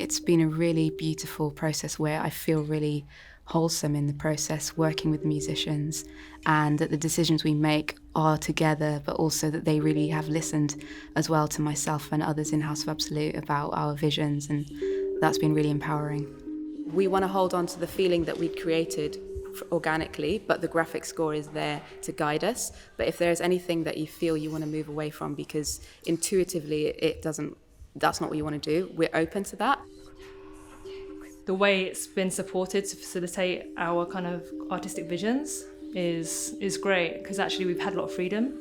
It's been a really beautiful process where I feel really wholesome in the process, working with the musicians, and that the decisions we make are together, but also that they really have listened as well to myself and others in House of Absolute about our visions, and that's been really empowering. We want to hold on to the feeling that we'd created organically, but the graphic score is there to guide us. But if there's anything that you feel you want to move away from because intuitively that's not what you want to do, we're open to that. The way it's been supported to facilitate our kind of artistic visions is great, because actually we've had a lot of freedom.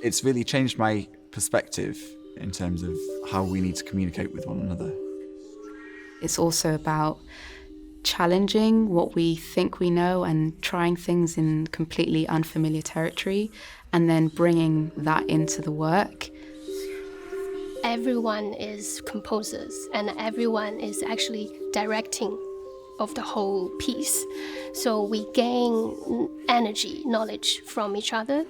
It's really changed my perspective in terms of how we need to communicate with one another. It's also about challenging what we think we know and trying things in completely unfamiliar territory, and then bringing that into the work. Everyone is composers and everyone is actually directing of the whole piece. So we gain energy, knowledge from each other.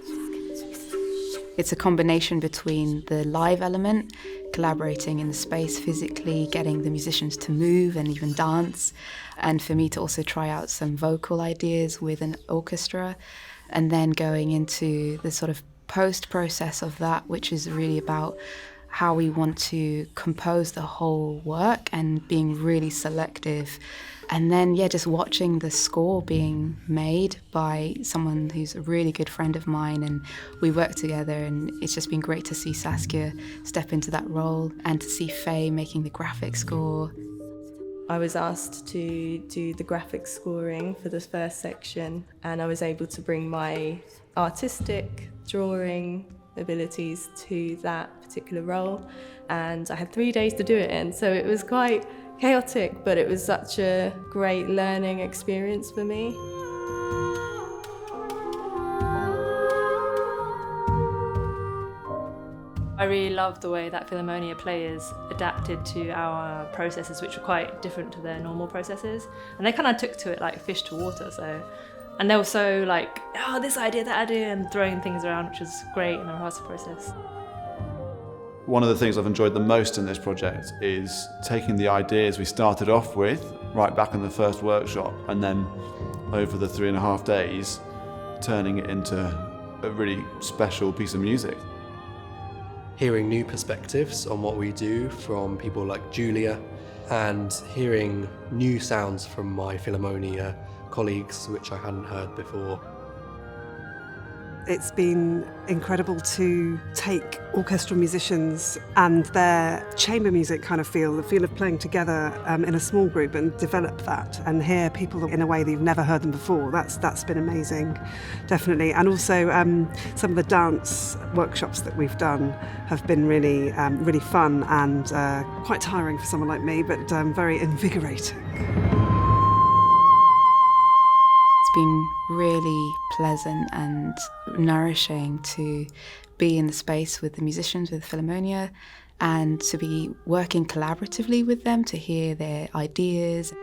It's a combination between the live element, collaborating in the space physically, getting the musicians to move and even dance, and for me to also try out some vocal ideas with an orchestra, and then going into the sort of post-process of that, which is really about how we want to compose the whole work and being really selective. And then, just watching the score being made by someone who's a really good friend of mine, and we work together, and it's just been great to see Saskia step into that role and to see Faye making the graphic score. I was asked to do the graphic scoring for this first section, and I was able to bring my artistic drawing abilities to that particular role, and I had 3 days to do it in, so it was quite chaotic, but it was such a great learning experience for me. I really loved the way that Philharmonia players adapted to our processes, which were quite different to their normal processes, and they kind of took to it like fish to water. And they were so like, oh, this idea, that idea, and throwing things around, which was great in the rehearsal process. One of the things I've enjoyed the most in this project is taking the ideas we started off with right back in the first workshop, and then over the 3.5 days turning it into a really special piece of music. Hearing new perspectives on what we do from people like Julia, and hearing new sounds from my Philharmonia colleagues which I hadn't heard before. It's been incredible to take orchestral musicians and their chamber music kind of feel, the feel of playing together in a small group, and develop that and hear people in a way that you've never heard them before. That's been amazing, definitely. And also some of the dance workshops that we've done have been really fun and quite tiring for someone like me, but very invigorating. It's been really pleasant and nourishing to be in the space with the musicians, with Philharmonia, and to be working collaboratively with them to hear their ideas.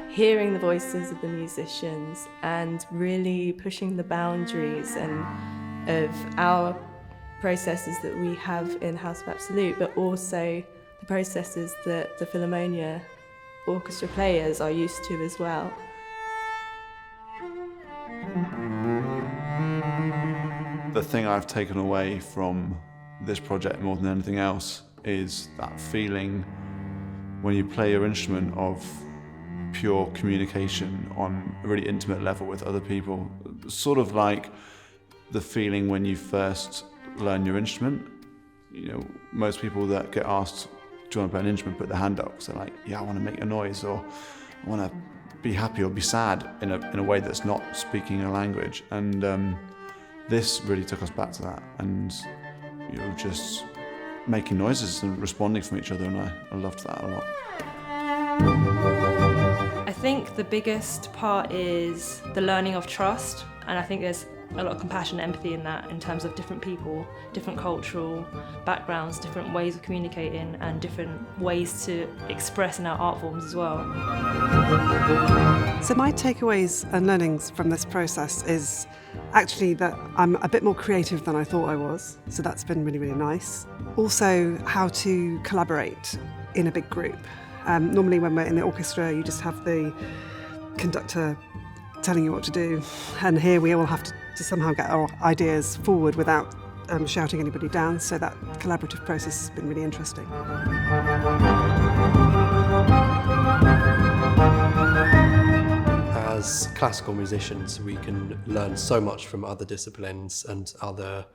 Hearing the voices of the musicians and really pushing the boundaries and of our processes that we have in House of Absolute, but also the processes that the Philharmonia orchestra players are used to as well. The thing I've taken away from this project more than anything else is that feeling when you play your instrument of pure communication on a really intimate level with other people. Sort of like the feeling when you first learn your instrument. You know, most people that get asked, do you want to play an instrument, put their hand up, because they're like, yeah, I want to make a noise, or I want to be happy or be sad in a way that's not speaking a language. And this really took us back to that, and just making noises and responding from each other, and I loved that a lot. I think the biggest part is the learning of trust, and I think there's a lot of compassion and empathy in that, in terms of different people, different cultural backgrounds, different ways of communicating, and different ways to express in our art forms as well. So my takeaways and learnings from this process is actually that I'm a bit more creative than I thought I was, so that's been really, really nice. Also, how to collaborate in a big group. Normally when we're in the orchestra, you just have the conductor telling you what to do, and here we all have to somehow get our ideas forward without shouting anybody down, so that collaborative process has been really interesting. As classical musicians, we can learn so much from other disciplines and other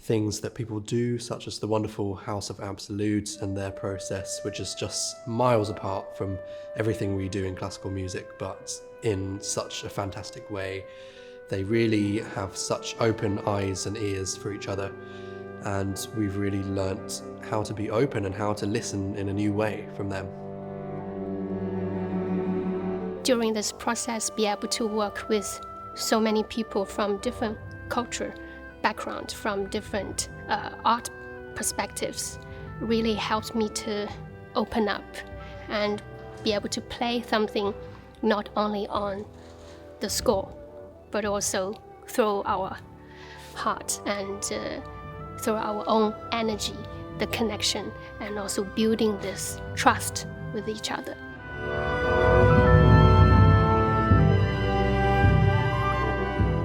things that people do, such as the wonderful House of Absolute and their process, which is just miles apart from everything we do in classical music, but in such a fantastic way. They really have such open eyes and ears for each other, and we've really learnt how to be open and how to listen in a new way from them. During this process, be able to work with so many people from different culture background, from different art perspectives, really helped me to open up and be able to play something not only on the score, but also through our heart and through our own energy, the connection, and also building this trust with each other.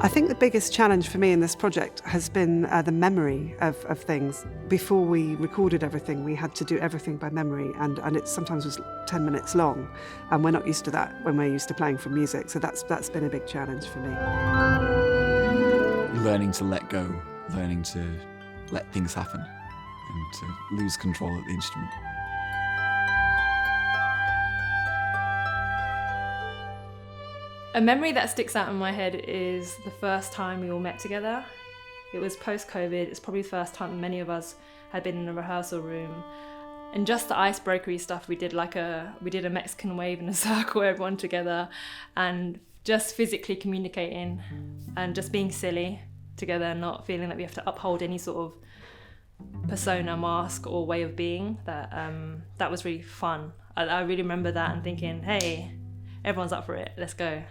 I think the biggest challenge for me in this project has been the memory of things. Before we recorded everything, we had to do everything by memory, and it sometimes was 10 minutes long, and we're not used to that when we're used to playing from music, so that's been a big challenge for me. Learning to let go, learning to let things happen, and to lose control of the instrument. A memory that sticks out in my head is the first time we all met together. It was post-COVID. It's probably the first time many of us had been in a rehearsal room. And just the icebreakery stuff, we did a Mexican wave in a circle, everyone together, and just physically communicating and just being silly together and not feeling that we have to uphold any sort of persona, mask or way of being. That was really fun. I really remember that and thinking, hey, everyone's up for it, let's go.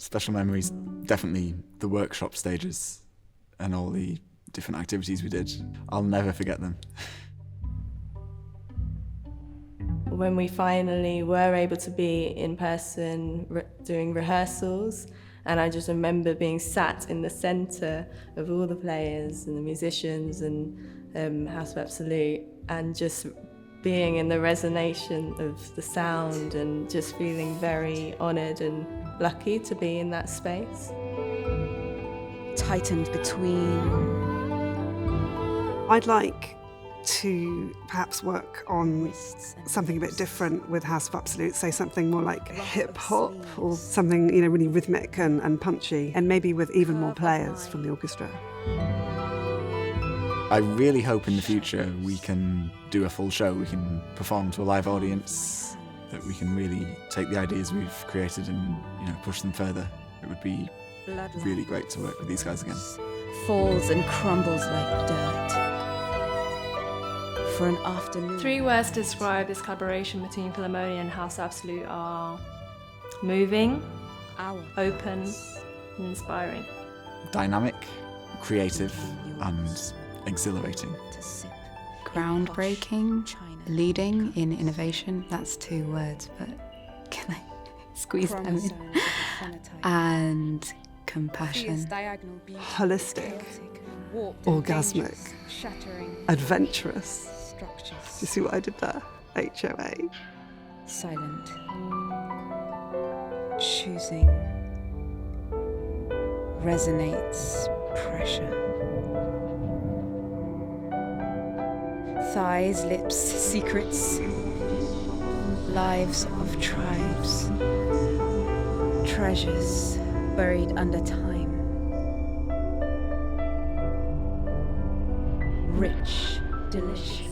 Special memories, definitely the workshop stages and all the different activities we did. I'll never forget them. When we finally were able to be in person doing rehearsals, and I just remember being sat in the centre of all the players and the musicians and House of Absolute, and just being in the resonation of the sound and just feeling very honoured and lucky to be in that space. Tightened between. I'd like to perhaps work on something a bit different with House of Absolute, say something more like hip hop or something, really rhythmic and punchy, and maybe with even more players from the orchestra. I really hope in the future we can do a full show, we can perform to a live audience, that we can really take the ideas we've created and push them further. It would be really great to work with these guys again. Falls and crumbles like dirt. For an afternoon. 3 words to describe this collaboration between Philharmonia and House of Absolute are moving, open, and inspiring. Dynamic, creative, and exhilarating. Groundbreaking, leading in innovation, that's 2 words, but can I squeeze them in? And compassion. Holistic, orgasmic, adventurous. Do you see what I did there? HOA. Silent. Choosing. Resonates. Pressure. Thighs, lips, secrets. Lives of tribes. Treasures buried under time. Rich, delicious.